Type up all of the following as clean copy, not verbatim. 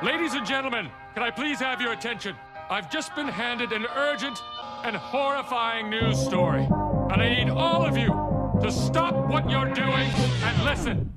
Ladies and gentlemen, can I please have your attention? I've just been handed an urgent and horrifying news story. And I need all of you to stop what you're doing and listen.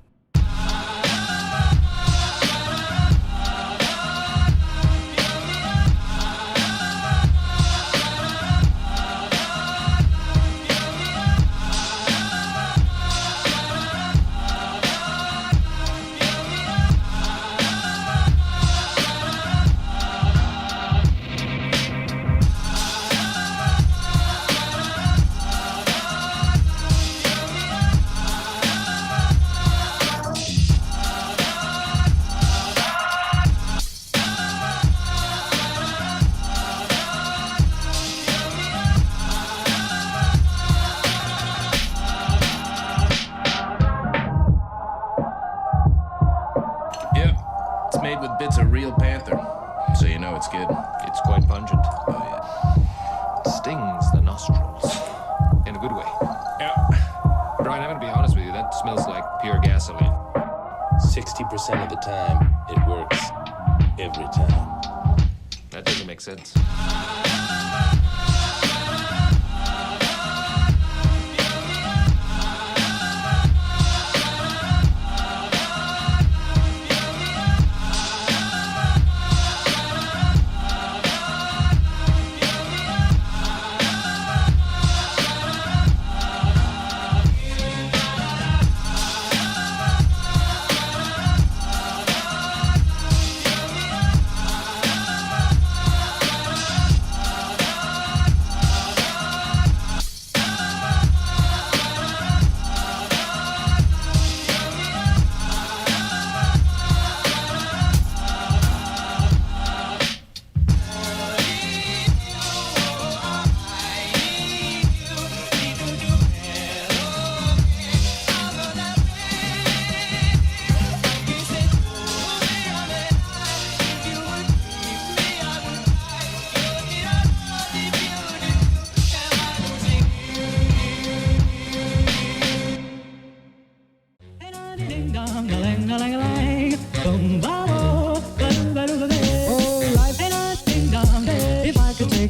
Bits of real panther, so you know it's good. It's quite pungent. Oh, yeah. Stings the nostrils. In a good way. Yeah. Brian, I'm gonna be honest with you, that smells like pure gasoline. 60% of the time, it works. Every time. That doesn't make sense.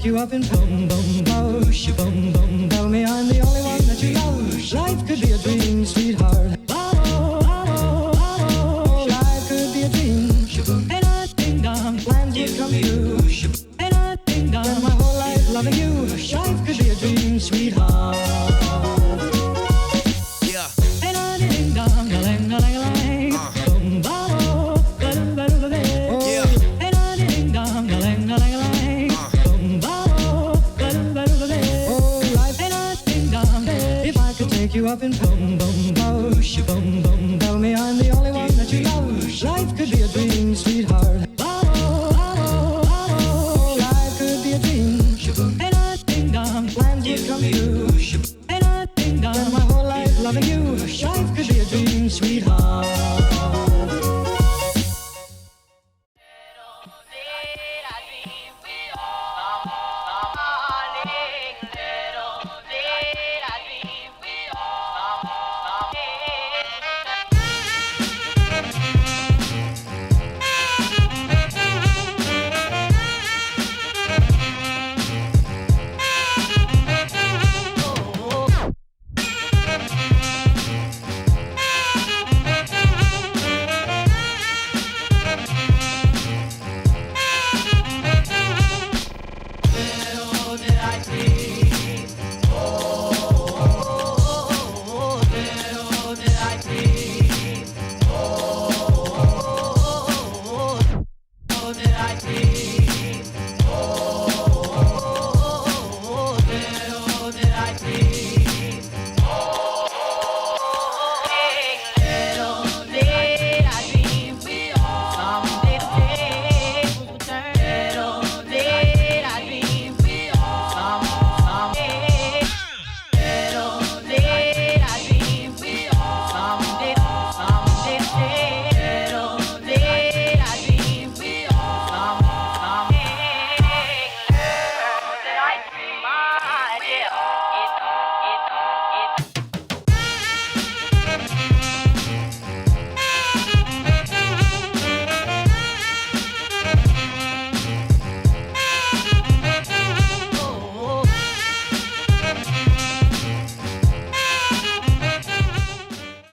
You up in boom, boom, bosh, boom, boom. Tell me I'm the only one that you love. Life could be a dream, sweetheart. Life could be a dream. Ain't I ding dong, plans would come true. Ain't I ding dong, spend my whole life loving you. Life could be a dream, sweetheart. Yeah. Ain't I ding dong, lang, lang, lang. Boom, boom, ain't I ding dong, lang, lang, lang. You up in boom,